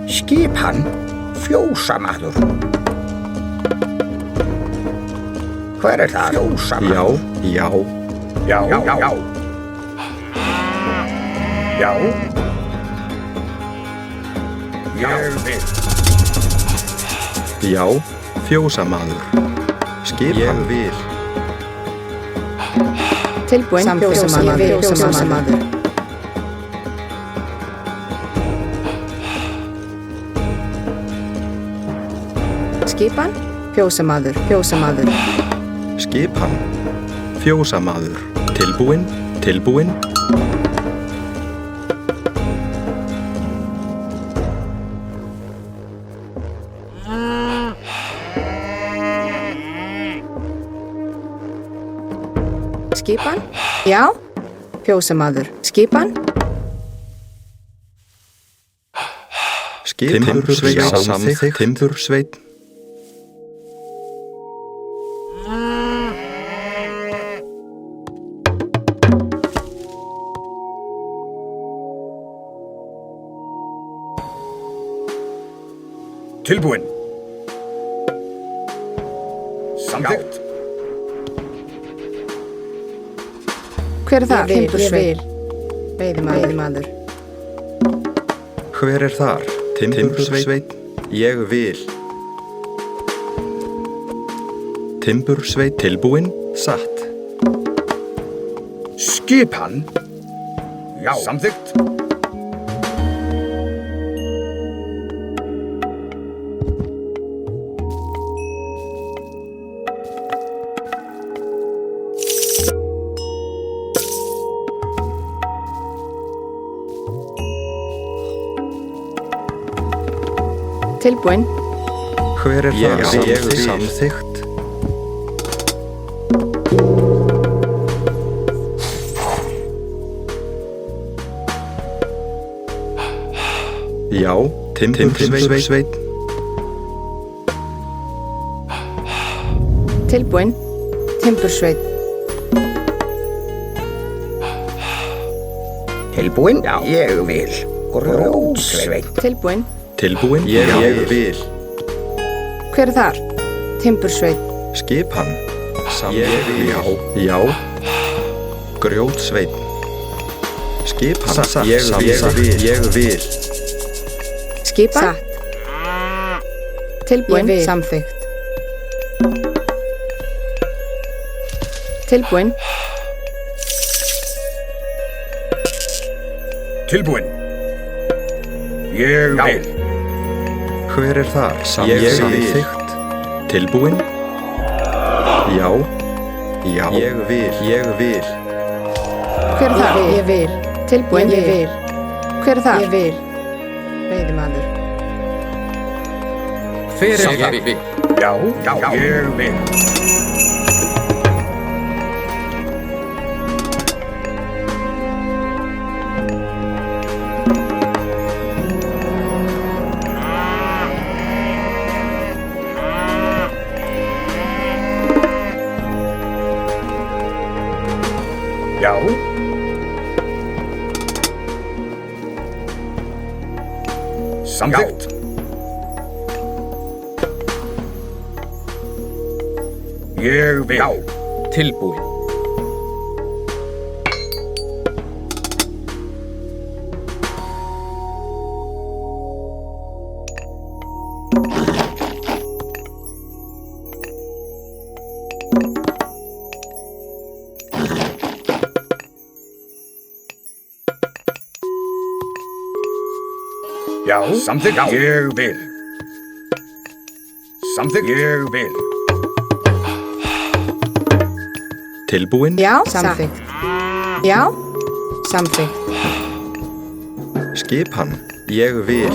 Skipan fjósamaður. Hver það? Fjósamaður. Já. Já. Ég vil. Já, fjósamaður. Skipan. Ég vil. Tilbúinn fjósamaður. Skipan fjósamaður. Skipan. Fjósamaður. Tilbúinn. Skipan? Já. Fjósamaður. Skipan? Timbursveit. Samþykkt. Timbursveit. Tilbúinn. Samþykkt. Hver er það? Timbursveit. Veiðimaður. Hver er þar? Timbursveit. Ég vil. Timbursveit. Tilbúinn. Satt. Skipan. Já. Samþykkt. Tilbúinn. Hver er það? Ég samþykkt. Já, Timbursveit. Tilbúinn. Timbursveit. Tilbúinn? Já. Ég vil. Grjótsveit. Tilbúinn. Ég vil. Hver er þar? Timbursveit. Skipan. Ég vil. Já. Grjótsveit. Skipan. Ég vil. Skipan? Satt. Tilbúinn. Samþykkt. Tilbúinn. Ég vil. Hver er þar? Ég samþykkt. Tilbúinn. Já. Ég vil. Hver er þar? Ég vil. Tilbúinn. Ég vil. Hver er þar? Ég vil. Veiðimaður. Hver er það? Já. Ég vil. Já. Samþykkt. Ég vil. Já. Tilbúinn. Já. Samþykkt. Ég vil. Samþykkt. Ég vil. Tilbúinn. Já. Samþykkt. Já. Samþykkt. Skipan. Ég vil.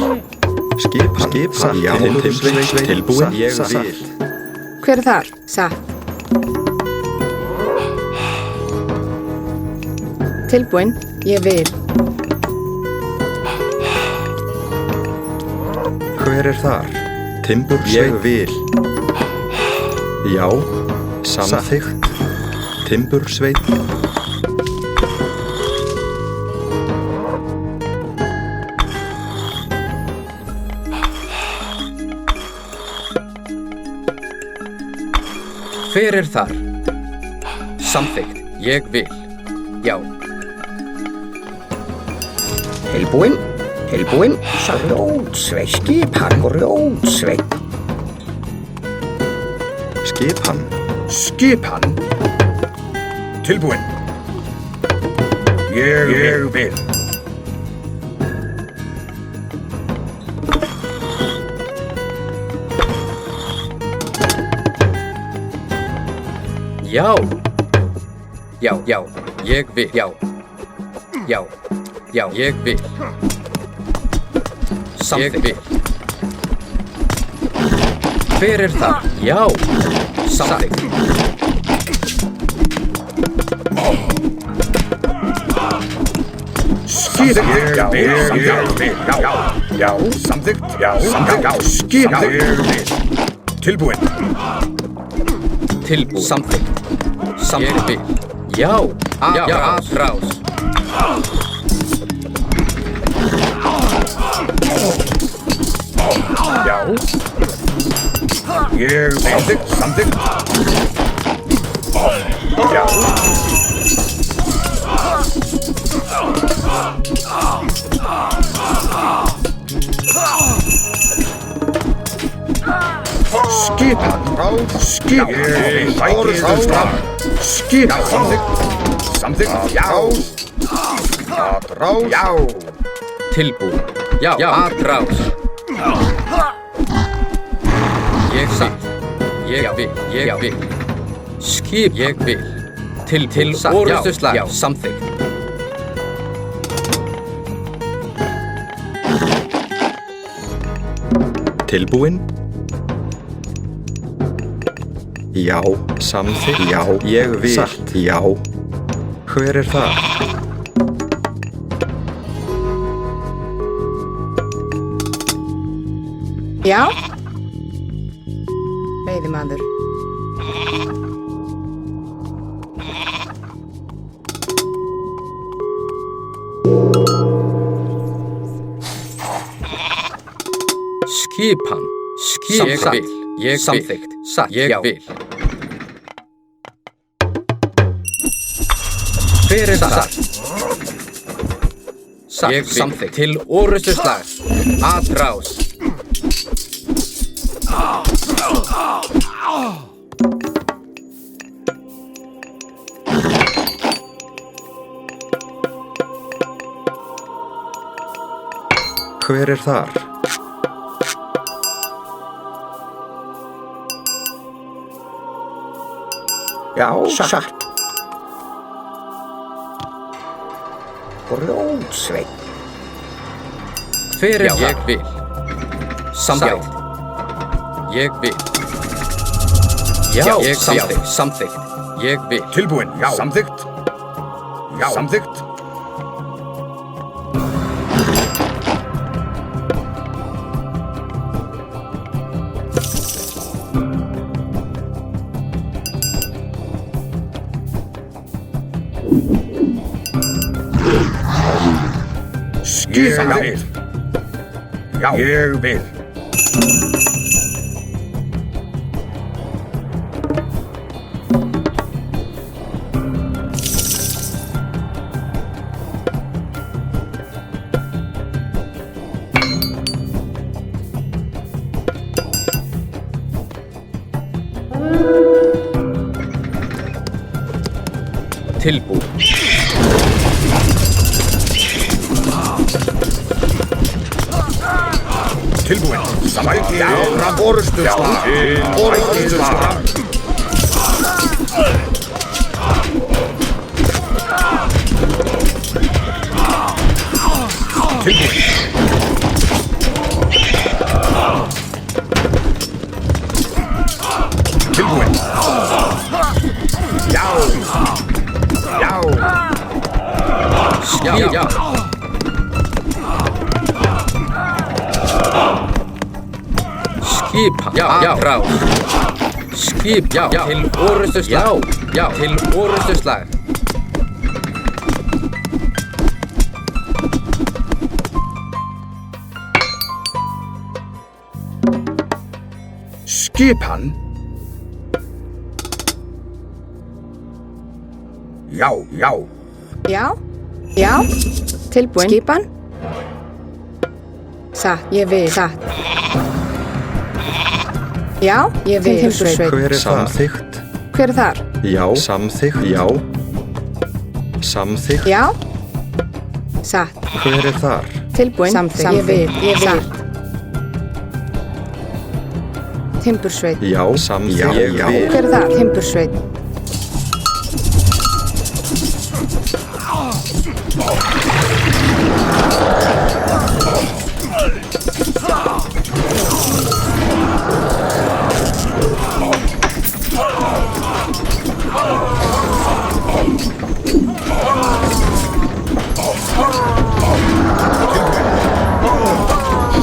Skipan. Já. Tilbúinn. Ég vil. Hver er þar? Satt. Tilbúinn. Ég vil. Hver er þar? Timbursveit. Ég vil. Já. Samþykkt. Timbursveit. Hver þar? Samþykkt. Ég vil. Já. Tilbúinn. Tilbúinn. Grjótsveinn. Skipan. Grjótsveinn. Skipan. Skipan. Tilbúinn. Ég vil. Já. Já, já. Ég vil. Já. Já. Já, ég vil. Samþykkt. Ég vil. Hver þar? Já. Samþykkt. Skipan. Já. Samþykkt. Já. Skipan. Tilbúinn. Tilbúinn. Samþykkt. Ég vil. Já. Atrás. Já. Ég vil. Samþykkt. Já. Skipan. Skipan. Samþykkt. Já. Atrás. Já. Tilbúinn. Já. Atrás. Ég vil. Ég vil. Skip. Ég vil. Til orrustuslag. Já. Samþykkt. Tilbúinn. Já. Samþykkt. Já. Ég vil. Satt. Já. Hver það? Já. Veiðimaður. Skipan. Ég vil. Ég samþykkt. Satt. Ég vil. Hver þar? Satt. Ég samþykkt. Til orrustuslag. Atrás. Hver þar? Já, satt. Grjótsveinn. Hver þar? Ég vil. Samþykkt. Ég vil. Já, ég samþykkt. Ég vil. Tilbúinn. Já. Samþykkt. Já. Samþykkt. Skipan. Já. Ég vil. Tilbúinn. Tilbúinn. Samþykkt. Já. Orrustuslag. Orrustuslag. Tilbúinn. Tilbúinn. Já. Já. Já. Skipan. Já. Atrás. Skip. Já. Til orrustuslag. Já. Til orrustuslag. Skipan. Já, já. Já, já, tilbúin. Skipan. Satt, ég vil. Satt. Já, ég vil. Timbursveit. Hver er samþykkt? Hver er þar? Já. Samþykkt? Já. Samþykkt? Já. Satt. Hver er þar? Tilbúin. Samþykkt. Ég vil. Satt. Timbursveit. Já. Samþykkt? Já, já. Hver er þar? Timbursveit.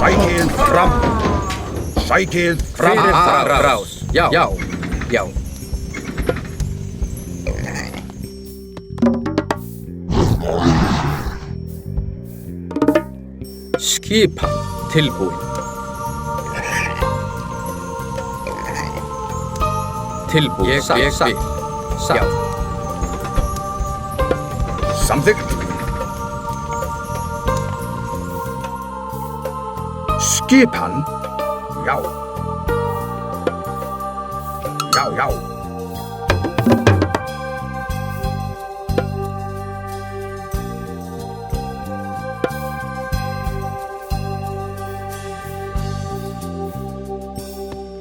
Sækið fram. Sækið fram. Fyrir frás. Já, já, já. Skipan tilbúin. Tilbúin. Ég vil. Já. Samþykkt. Skipan. Já. Já, já.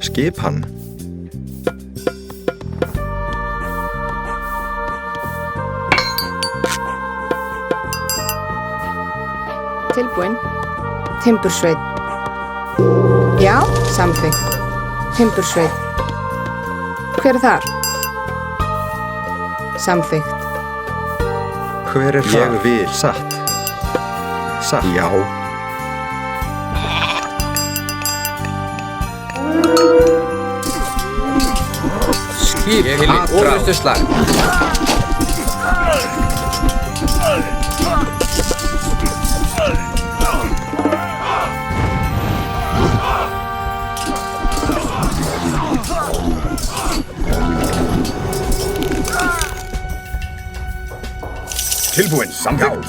Skipan. Tilbúin. Timbursveit. Já, samþykkt. Timbursveit. Hver er þar? Samþykkt. Hver er þar? Ég vil. Satt. Satt. Já. Skip til orustu slag. Tilbúin. Samþykkt.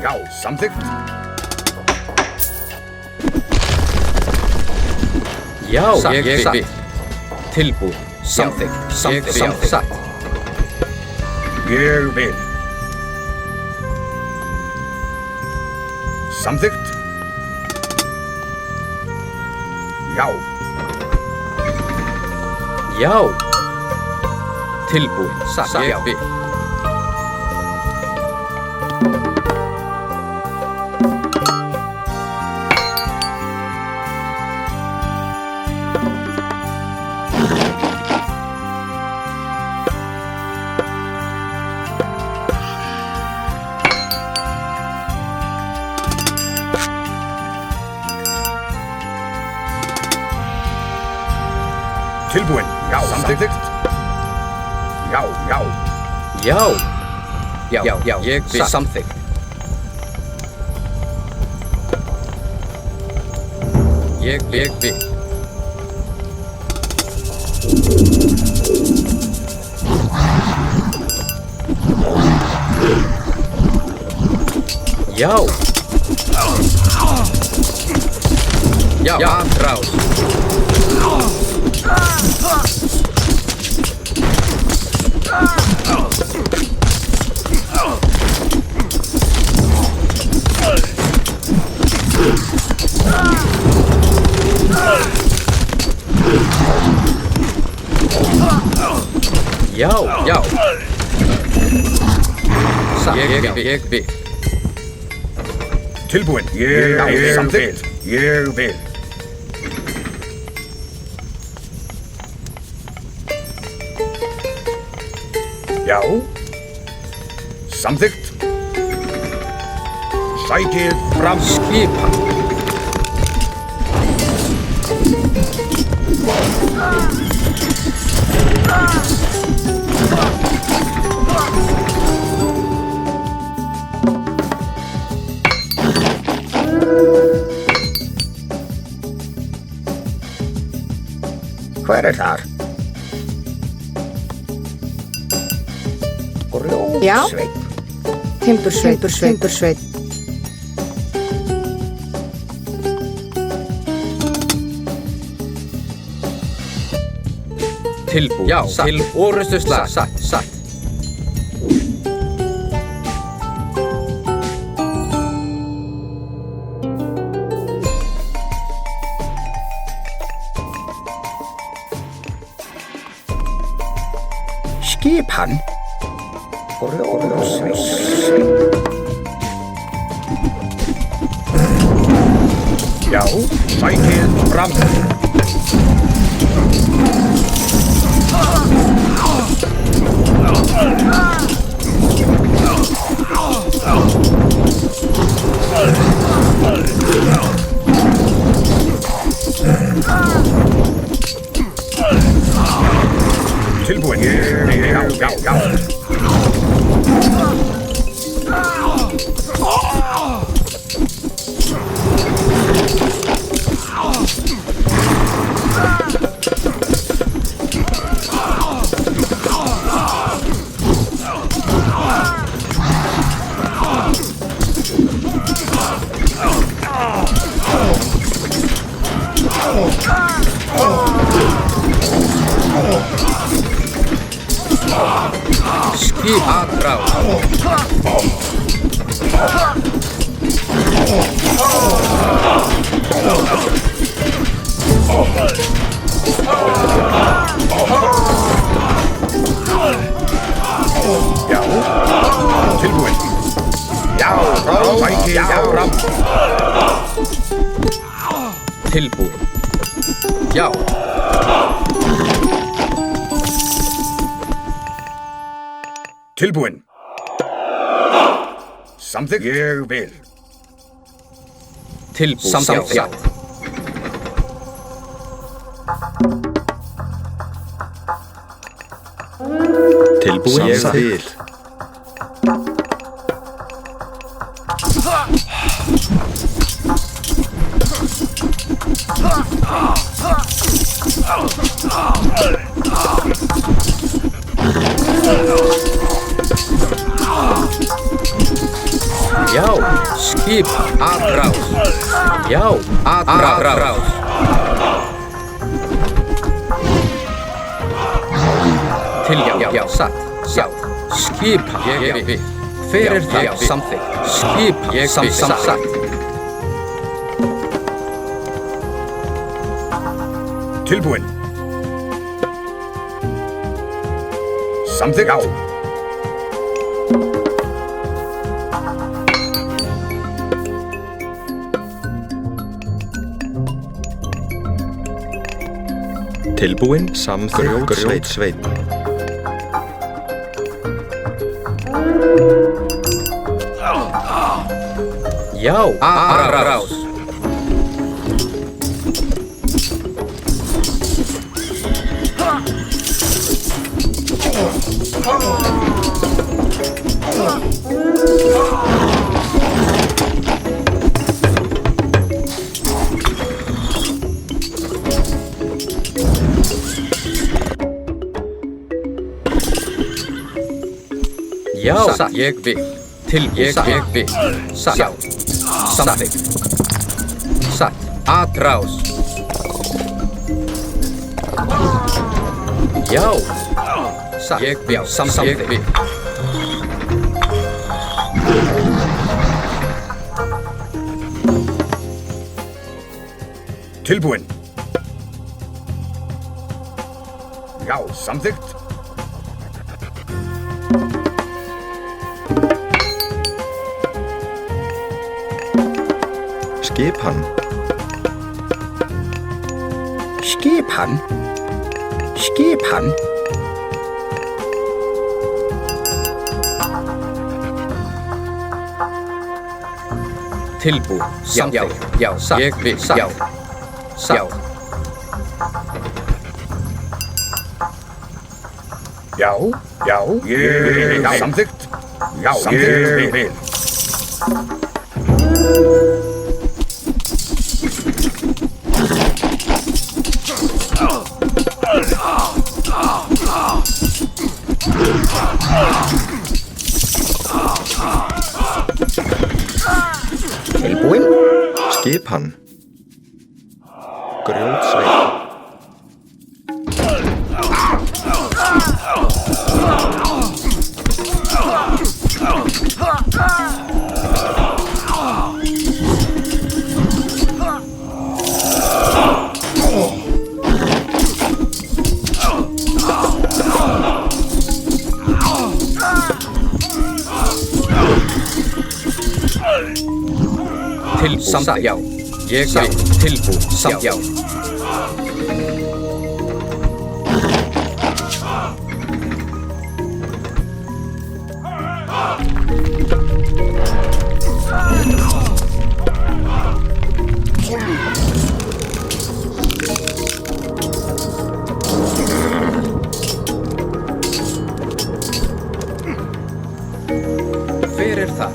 Já, samþykkt. Já, ég vil. Tilbúin. Samþykkt. Samþykkt. Satt. Ég vil. Samþykkt. Já. Já. Tilbúin. Satt. Ég vil. Tilbúin. Já, samþykkt. Já, já. Já. Já, já. Ég vil. Samþykkt. Ég vil. Já. Já. Já, frás. Já, já. Ég vil. Tilbúin. Ég samþykkt. Ég vil. Já. Samþykkt. Sækið fram. Skipan. Hver er þar? Já. Ósveit. Timbursveit. Tilbúin. Já, satt. Til orustu slag. Satt. Skipan. Ósveit. Já, sækið fram. Tilbúin. Já. Skip aðrás. Já. Tilbúin. Já, sækið fram. Tilbúin. Já. Tilbúin. Samþykkt. Ég vil. Tilbúin. Samþykkt. Tilbúin. Ég vil. Já, skip aðrás. Já, aðrás. Já, satt. Skipa, ég vil. Hver það? Samþykkt. Skipa, ég vil. Satt. Tilbúin. Samþykkt. Já. Tilbúin. Grjótsveit. Já, aðrás. Já, satt. Ég vil. Ég vil. Satt. Samþykkt. Satt. Aðrás. Já. Satt. Ég vil. Samþykkt. Tilbúin. Já, samþykkt. Skipan. Tilbúin. Samþykkt. Já, satt. Ég vil. Já. Satt. Já. Ég samþykkt. Já, ég vil. Tilbúin? Skipan. Grjótsveinn. Samt já. Ég tilbúin. Samt já. Hver er þar?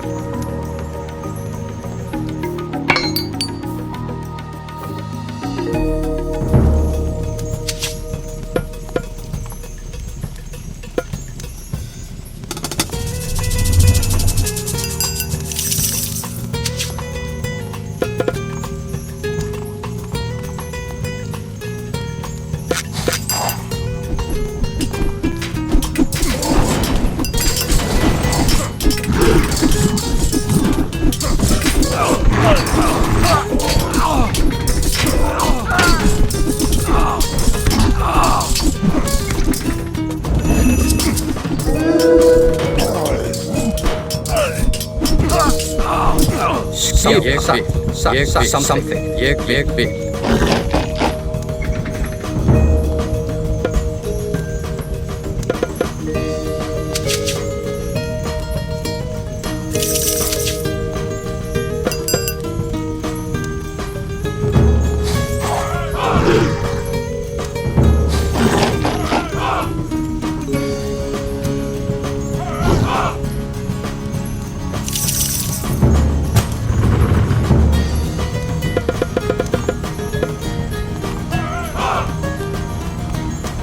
Samþykkt. Ég vil.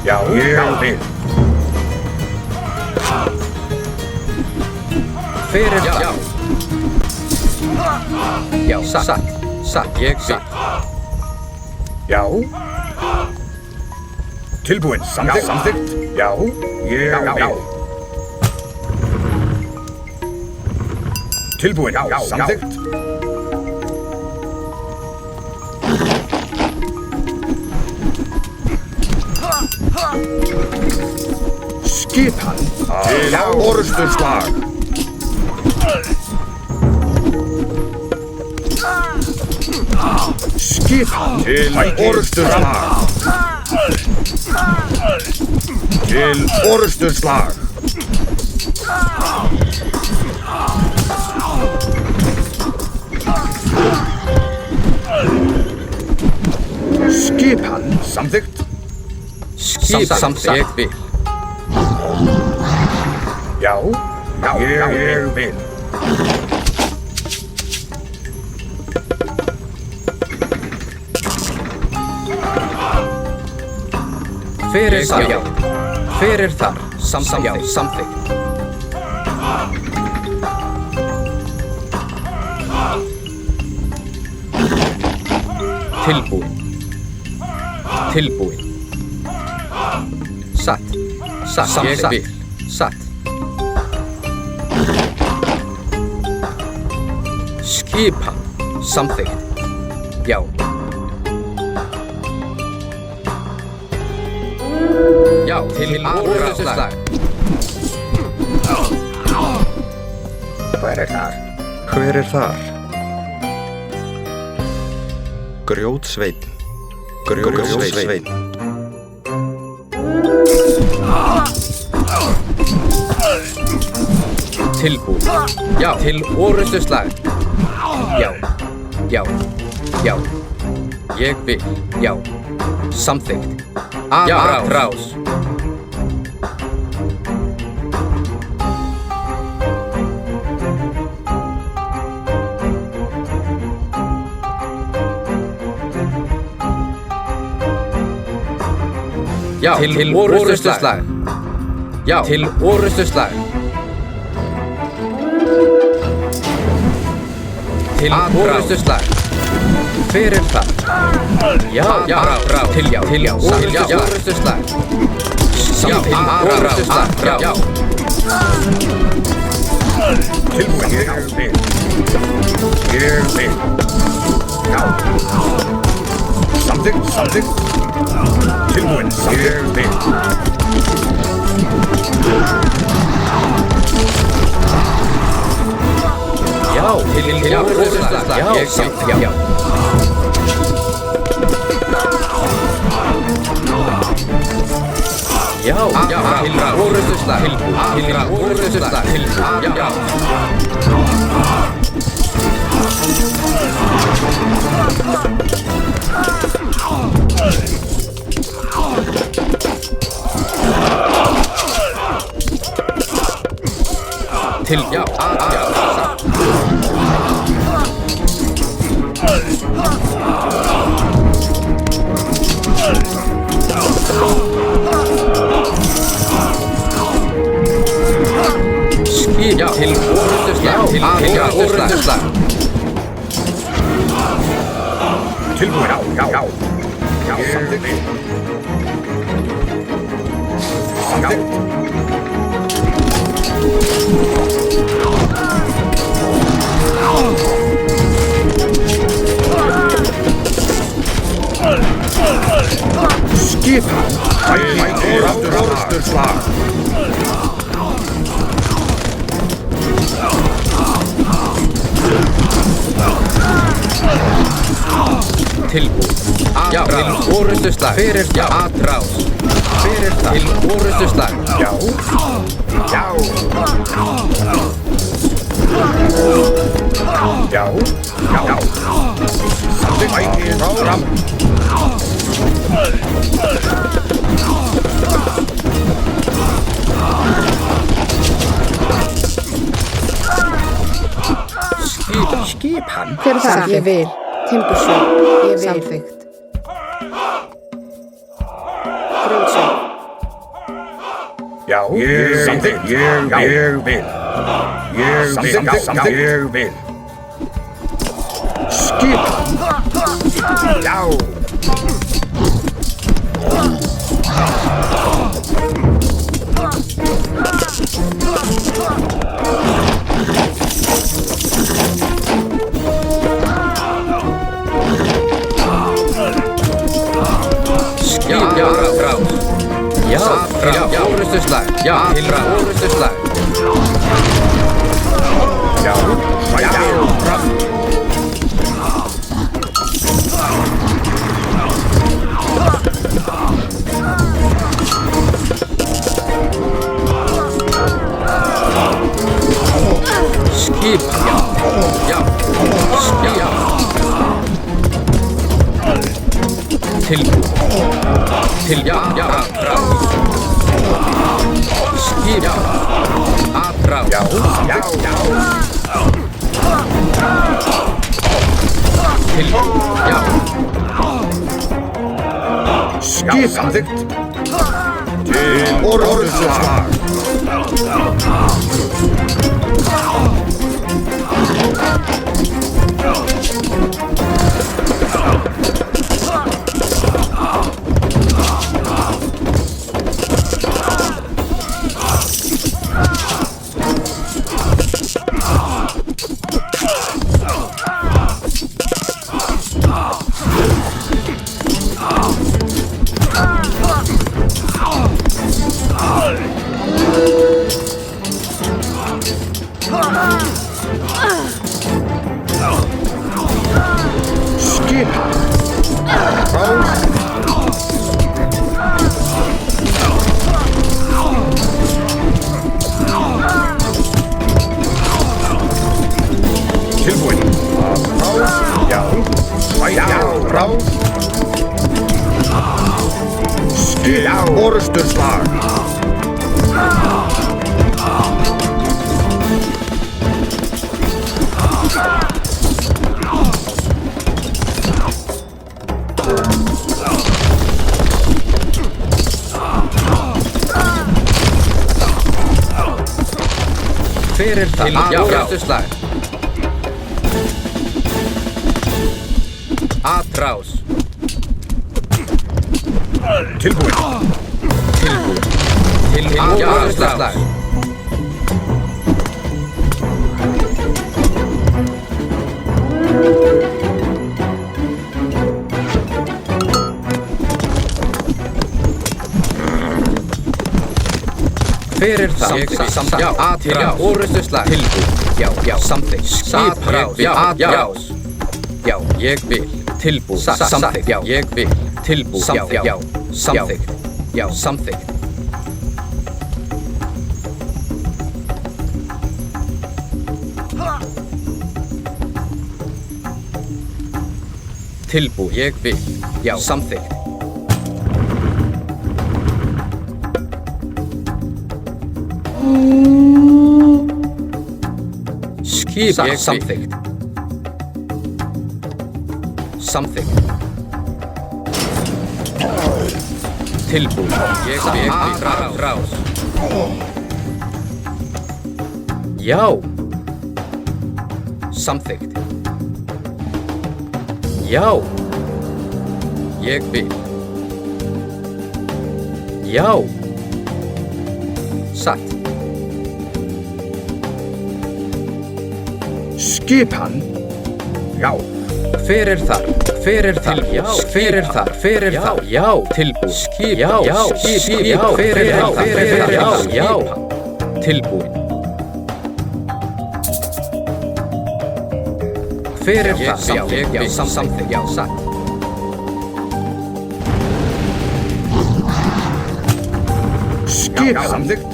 Já, ég vil. Hver er já? Já, satt, ég vil. Já. Tilbúin. Samþykkt. Já, ég vil. Tilbúin. Samþykkt. Skipan til orrustuslag. Skipan til orrustuslag. Til orrustuslag. Skipan samþykkt. Samt ég vil. Já, ég vil. Hver er þar? Já. Hver er þar? Samþykkt. Tilbúin. Satt, ég vil. Satt. Skipan. Samþykkt. Já. Já, til orrustuslag. Hver er þar? Hver er þar? Grjótsveinn. Grjótsveinn. Tilbúin. Já, til orrustuslag. Já. Ég vil. Já. Samþykkt. Aðrás. Já, til orrustuslag. Já, til orrustuslag. til orustuslag. Hver er það? Já, til orustuslag. Já, til orustuslag. Já. Tilbúin, ég vil. Ég vil. Já. Samþykkt. Tilbúin, ég vil. Já, til orustuslag. Já, samþykkt. Já. Já, til orustuslag. Til orustuslag. Já. Til já. Skip til orustuslag. Til orustuslag. Tilbúin, já. Já, samþykkt. Skipa. Orustuslag. Tilbúin. Já, til orustuslag. Hver er það? Atrás. Hver er það? Til orustuslag. Já. Samþykkt. Fram. Skip hann. Hver er það? Ég vil. Timbursjó. Ég vil. Samþykkt. Grjótsjó. Já. Samþykkt. Ég vil. Ég vil. Skip hann. Já. Já, orustuslag. Já, til orustuslag. Já. Fram. Skip. Já. Til skip. Atrás. Já. Til Skip. Samþykkt. Til orustuslag. Skip. Tilbúin. Já. Skip. Orustuslag. Hver er það? Orustuslag. Atrás. Tilbúin. Til orrustuslag. Fyrir það. Já, atrás. Orrustuslag. Tilbúin. Já, samþykkt. Atrás. Já, atrás. Já, ég vil. Tilbúin. Samþykkt. Já, ég vil. Tilbúin. Já, samþykkt. Já, samþykkt. Tilbúin. Ég vil. Já, samþykkt. Skip. Samþykkt. Samþykkt. Tilbúin. Ég vil. Atrás. Já. Samþykkt. Já. Ég vil. Já. Satt. Skipan. Já. Fyrir þar. Fyrir þar. Já. Fyrir þar. Fyrir þar. Já. Tilbúin. Skip. Já. Skip. Já. Fyrir þar. Fyrir þar. Já. Tilbúin. Fyrir það. Já. Samþykkt. Já. Satt. Skipan. Samþykkt.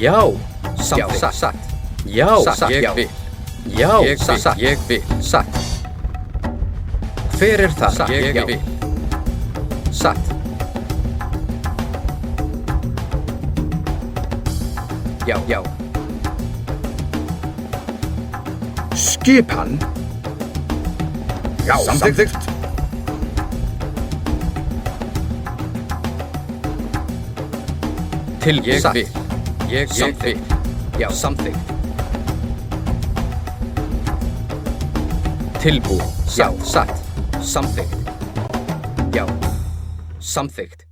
Já. Samþykkt. Satt. Já. Ég vil. Já. Satt. Ég vil. Satt. Fyrir það. Ég vil. Satt. Já. Skipan. Já. Samþykkt. Til ég vil. Ég vil. Já. Samþykkt. Tilbúin. Já. Satt. Samþykkt. Já. Samþykkt.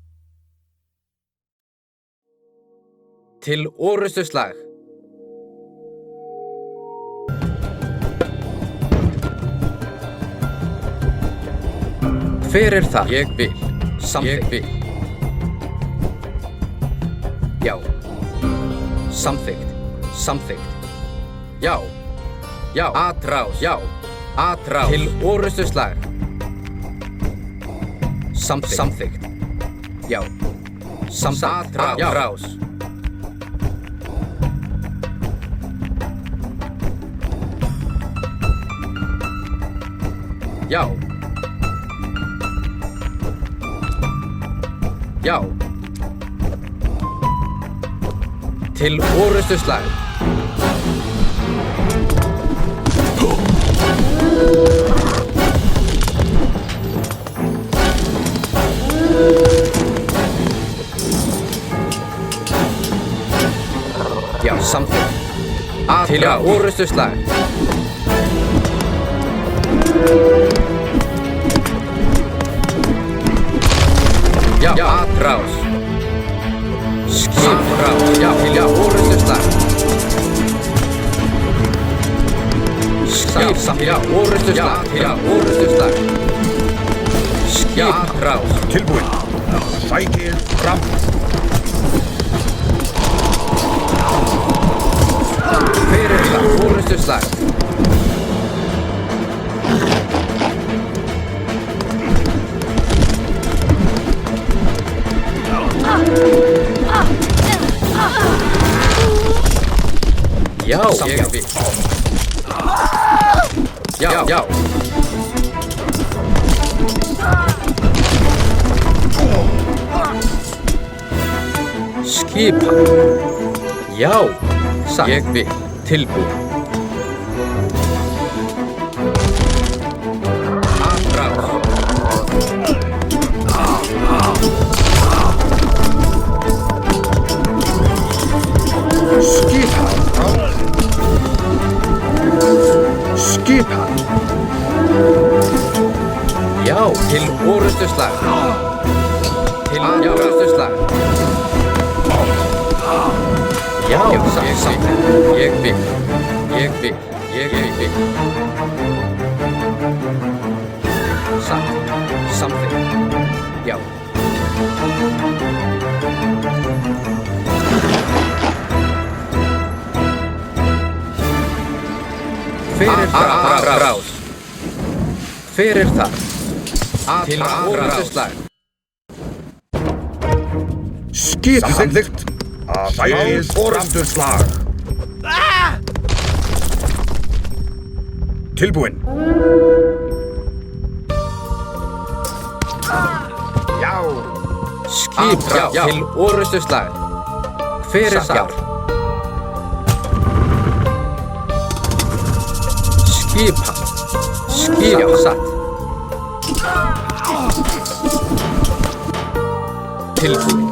Til orrustuslag. Fyrir það. Ég vil. Samþykkt. Ég vil. Já. Samþykkt. Samþykkt. Já. Já. Atrás. Já. Atrás. Til orrustuslag. Samþykkt. Samþykkt. Já. Samþykkt. Atrás. Já. Já. Til orrustuslag. Já, samþykkt. Til orrustuslag. Já, atrás. Skip. Já, til orrustuslag. Skip. Já, orrustuslag. Til orrustuslag. Skip. Atrás. Tilbúin. Sækir fram. Fyrir það. Orrustuslag. Já, ég vil. Já. Skipan. Já, satt. Ég vil. Tilbúin. Atrás. Orrustuslag. Orrustuslag. Já, ég vil. Satt. Samþykkt. Já. Fyrir það. Til orrustuslag. Skip samþykkt. Sælis orrustuslag. Tilbúinn. Já. Skip til orrustuslag. Fyrir það. Skipa. Satt. Tilbúinn.